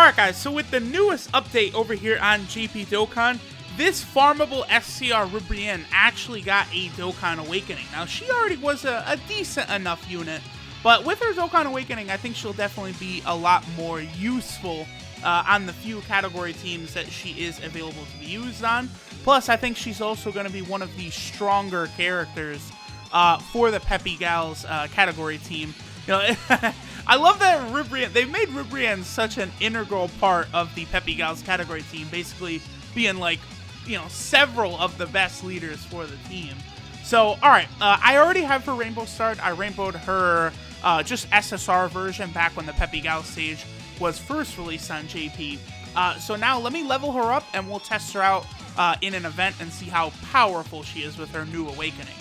Alright guys, so with the newest update over here on JP Dokkan, this farmable STR RIBRIANNE actually got a Dokkan Awakening. Now, she already was a decent enough unit, but with her Dokkan Awakening, I think she'll definitely be a lot more useful on the few category teams that she is available to be used on. Plus, I think she's also going to be one of the stronger characters for the Peppy Gals category team. You know, I love that RIBRIANNE, they've made RIBRIANNE such an integral part of the Peppy Gals category team, basically being like, you know, several of the best leaders for the team. So, alright, I already have her Rainbow starred. I rainbowed her just SSR version back when the Peppy Gals stage was first released on JP. So now let me level her up and we'll test her out in an event and see how powerful she is with her new awakening.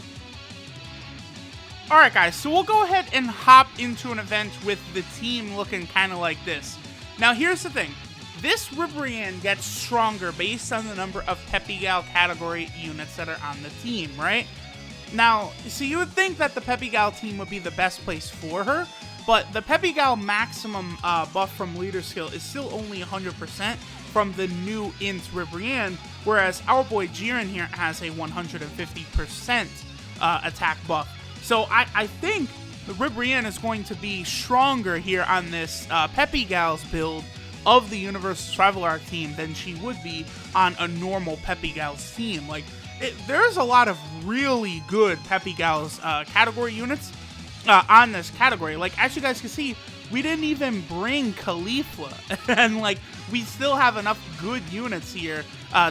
Alright guys, so we'll go ahead and hop into an event with the team looking kind of like this. Now here's the thing, this RIBRIANNE gets stronger based on the number of Peppy Gal category units that are on the team, right? Now, so you would think that the Peppy Gal team would be the best place for her, but the Peppy Gal maximum buff from leader skill is still only 100% from the new Int RIBRIANNE, whereas our boy Jiren here has a 150% attack buff. So I think the RIBRIANNE is going to be stronger here on this Peppy Gals build of the Universal Survival Arc team than she would be on a normal Peppy Gals team. Like, there's a lot of really good Peppy Gals category units on this category. Like, as you guys can see, we didn't even bring Caulifla, and like, we still have enough good units here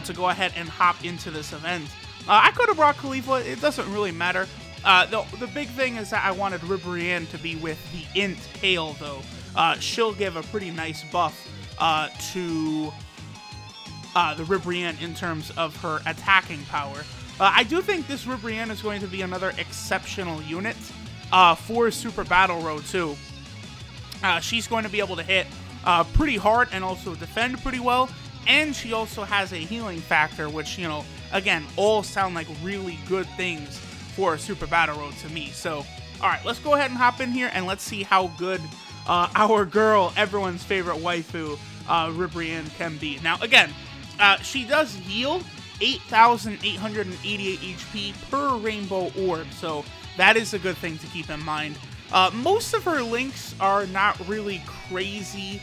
to go ahead and hop into this event. I could have brought Caulifla, it doesn't really matter. The big thing is that I wanted RIBRIANNE to be with the Int Kale, though. She'll give a pretty nice buff to the RIBRIANNE in terms of her attacking power. I do think this RIBRIANNE is going to be another exceptional unit for Super Battle Road, too. She's going to be able to hit pretty hard and also defend pretty well, and she also has a healing factor, which, you know, again, all sound like really good things for Super Battle Road to me. So, alright, let's go ahead and hop in here and let's see how good our girl, everyone's favorite waifu, RIBRIANNE can be. Now, again, she does yield 8,888 HP per rainbow orb, so that is a good thing to keep in mind. Most of her links are not really crazy.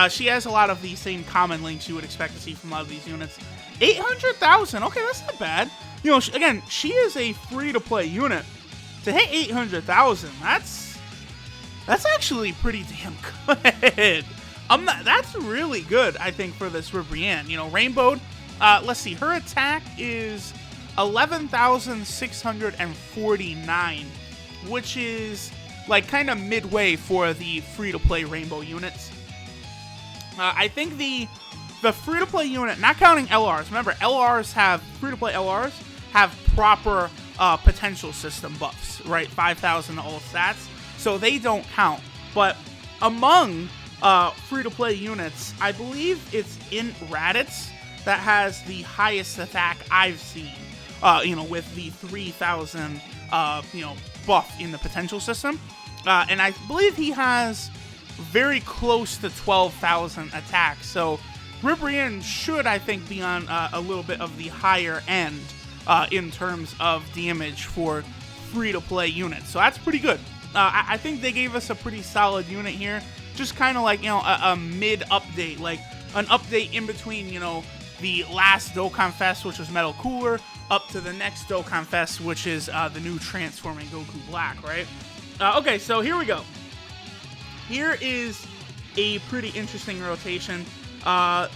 She has a lot of the same common links you would expect to see from a lot of these units. 800,000, okay, that's not bad. You know, again, she is a free-to-play unit. To hit 800,000, that's actually pretty damn good. That's really good, I think, for this RIBRIANNE. You know, rainbowed. Let's see, her attack is 11,649, which is like kind of midway for the free-to-play rainbow units. I think the free-to-play unit, not counting LRs. Remember, free-to-play LRs have proper potential system buffs, right? 5,000 all stats, so they don't count. But among free-to-play units, I believe it's Int Raditz that has the highest attack I've seen. You know, with the 3,000 you know, buff in the potential system, and I believe he has very close to 12,000 attacks. So RIBRIANNE should, I think, be on a little bit of the higher end in terms of damage for free-to-play units. So that's pretty good. I think they gave us a pretty solid unit here. Just kind of like, you know, a mid-update. Like, an update in between, you know, the last Dokkan Fest, which was Metal Cooler, up to the next Dokkan Fest, which is the new Transforming Goku Black, right? Okay, so here we go. Here is a pretty interesting rotation.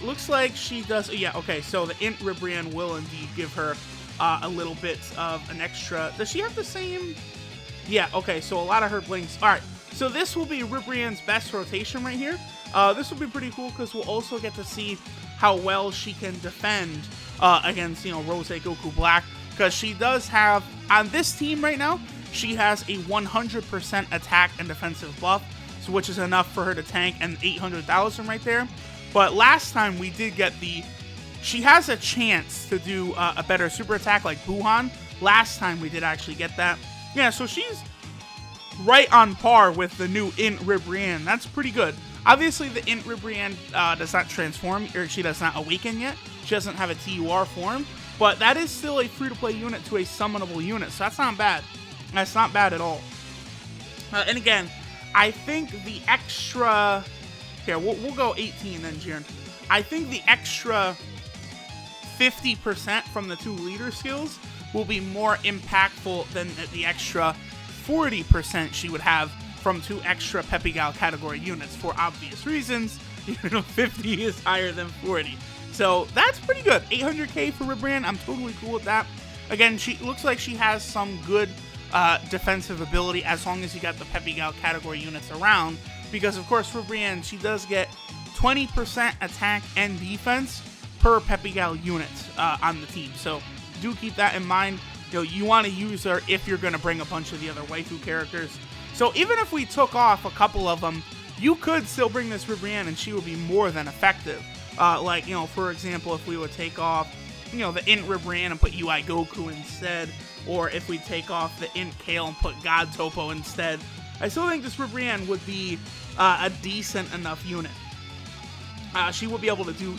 Looks like she does... Yeah, okay, so the Int RIBRIANNE will indeed give her a little bit of an extra... Does she have the same... Yeah, okay, so a lot of her blinks. Alright, so this will be RIBRIANNE's best rotation right here. This will be pretty cool because we'll also get to see how well she can defend against, you know, Rose Goku Black. Because she does have... On this team right now, she has a 100% attack and defensive buff, so which is enough for her to tank an 800,000 right there. But last time we did get the... She has a chance to do a better super attack like Buhan. Last time we did actually get that. Yeah, so she's right on par with the new Int RIBRIANNE. That's pretty good. Obviously, the Int Ribrianne does not transform, or she does not awaken yet. She doesn't have a TUR form, but that is still a free-to-play unit to a summonable unit, so that's not bad. That's not bad at all. And again, I think the extra... Here, we'll go 18 then, Jiren. I think the extra 50% from the 2 leader skills will be more impactful than the extra 40% she would have from 2 extra Peppa Gal category units for obvious reasons. 50 is higher than 40. So that's pretty good. 800k for Ribrianne, I'm totally cool with that. Again, she looks like she has some good defensive ability as long as you got the Peppa Gal category units around. Because, of course, Ribrianne, she does get 20% attack and defense per Peppa Gal unit on the team. So do keep that in mind. You want to use her if you're going to bring a bunch of the other waifu characters. So even if we took off a couple of them, you could still bring this Ribrianne and she would be more than effective. For example, if we would take off, the Int Ribrianne and put UI Goku instead, or if we take off the Int Kale and put God Topo instead, I still think this Ribrianne would be a decent enough unit. She will be able to do,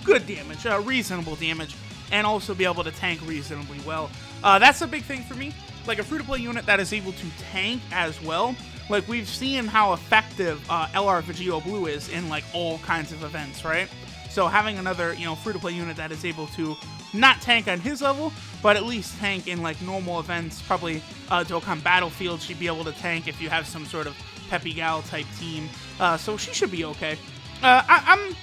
good damage, reasonable damage, and also be able to tank reasonably well. That's a big thing for me. Like a free-to-play unit that is able to tank as well. Like, we've seen how effective LR Vegito Blue is in, like, all kinds of events, right? So having another, free-to-play unit that is able to not tank on his level, but at least tank in, like, normal events, probably Dokkan Battlefield, she'd be able to tank if you have some sort of Peppa Gal type team. So she should be okay. I'm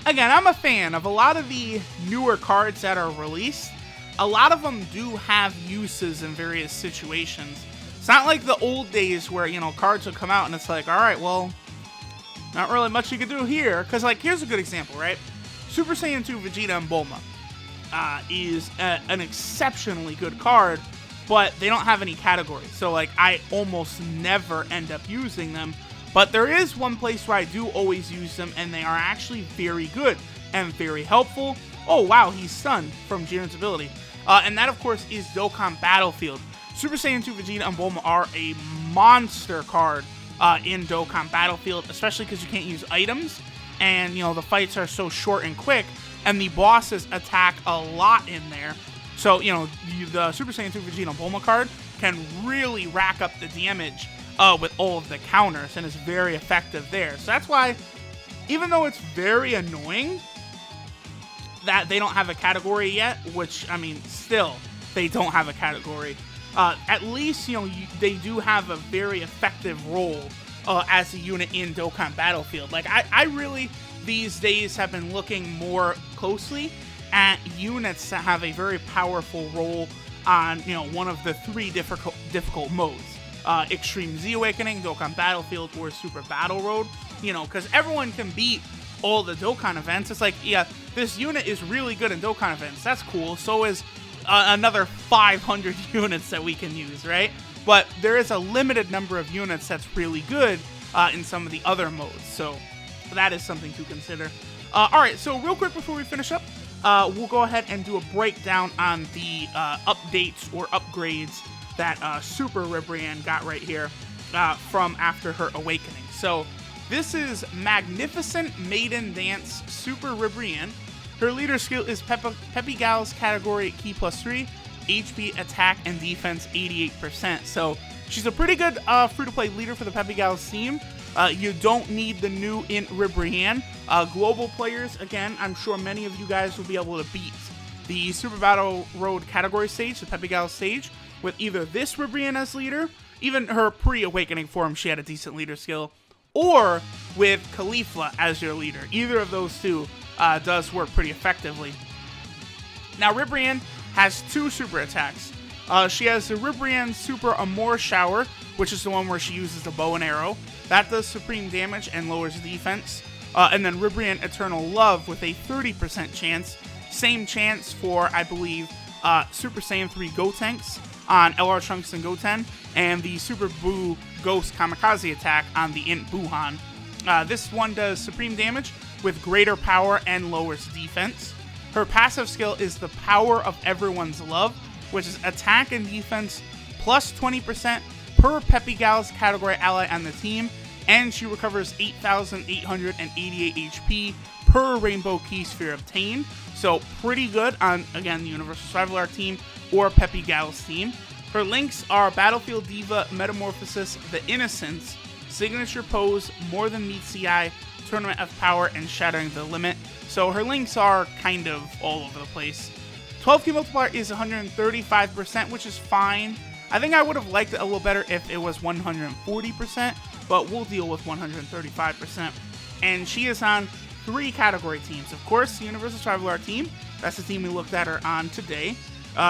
a fan of a lot of the newer cards that are released. A lot of them do have uses in various situations. It's not like the old days where, cards would come out and it's like, alright, well, not really much you could do here. Because, like, here's a good example, right? Super Saiyan 2 Vegeta and Bulma is an exceptionally good card, but they don't have any categories. So, like, I almost never end up using them. But there is one place where I do always use them, and they are actually very good and very helpful. Oh, wow, he's stunned from Jiren's ability. And that, of course, is Dokkan Battlefield. Super Saiyan 2 Vegeta and Bulma are a monster card in Dokkan Battlefield, especially because you can't use items, and, the fights are so short and quick, and the bosses attack a lot in there. So, the Super Saiyan 2 Vegeta and Bulma card can really rack up the damage with all of the counters, and is very effective there. So that's why, even though it's very annoying that they don't have a category yet, which, I mean, still, they don't have a category, at least, they do have a very effective role as a unit in Dokkan Battlefield. Like, I really, these days, have been looking more closely at units that have a very powerful role on, one of the 3 difficult modes. Extreme Z Awakening, Dokkan Battlefield, or Super Battle Road, because everyone can beat all the Dokkan events. It's like, yeah, this unit is really good in Dokkan events. That's cool. So is another 500 units that we can use, right? But there is a limited number of units that's really good in some of the other modes. So that is something to consider. Alright, so real quick before we finish up, we'll go ahead and do a breakdown on the updates or upgrades that Super Ribrianne got right here from after her awakening. So this is Magnificent Maiden Dance Super Ribrianne. Her leader skill is Peppa Gal's category Key +3, HP, attack, and defense 88%. So she's a pretty good free-to-play leader for the Peppa Gal's team. You don't need the new Int Ribrianne. Global players, again, I'm sure many of you guys will be able to beat the Super Battle Road category stage, the Peppa Gal stage, with either this Ribrianne as leader, even her pre-awakening form, she had a decent leader skill, or with Caulifla as your leader. Either of those two does work pretty effectively. Now, Ribrianne has 2 super attacks. She has the Ribrianne Super Amour Shower, which is the one where she uses the bow and arrow. That does supreme damage and lowers defense. And then Ribrianne Eternal Love with a 30% chance. Same chance for, I believe, Super Saiyan 3 Gotenks on LR Trunks and Goten, and the Super Buu Ghost Kamikaze attack on the Int Buhan. This one does supreme damage with greater power and lowers defense. Her passive skill is the Power of Everyone's Love, which is attack and defense plus 20% per Peppa Gal's category ally on the team, and she recovers 8,888 HP per Rainbow Key Sphere obtained. So pretty good on, again, the Universal Survival Art team or Peppa Pig's team. Her links are Battlefield Diva, Metamorphosis, The Innocents, Signature Pose, More Than Meets the Eye, Tournament of Power, and Shattering the Limit. So her links are kind of all over the place. 12 key multiplier is 135%, which is fine. I think I would have liked it a little better if it was 140%, but we'll deal with 135%. And she is on 3 category teams. Of course, the Universal Survival Art team. That's the team we looked at her on today.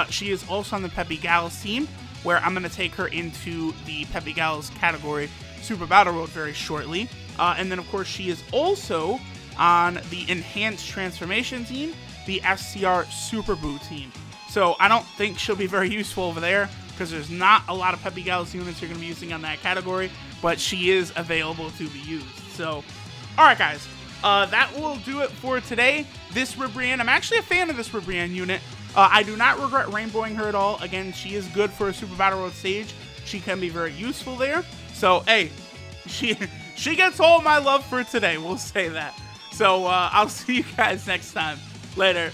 She is also on the Peppa Pig's team, where I'm going to take her into the Peppa Pig's category Super Battle Road very shortly. And then, of course, she is also on the Enhanced Transformation team, the STR Super Boo team. So I don't think she'll be very useful over there, because there's not a lot of Peppa Pig's units you're going to be using on that category, but she is available to be used. So, alright guys, that will do it for today. This RIBRIANNE, I'm actually a fan of this RIBRIANNE unit. I do not regret rainbowing her at all. Again, she is good for a Super Battle Road stage. She can be very useful there. So, hey, she gets all my love for today. We'll say that. So, I'll see you guys next time. Later.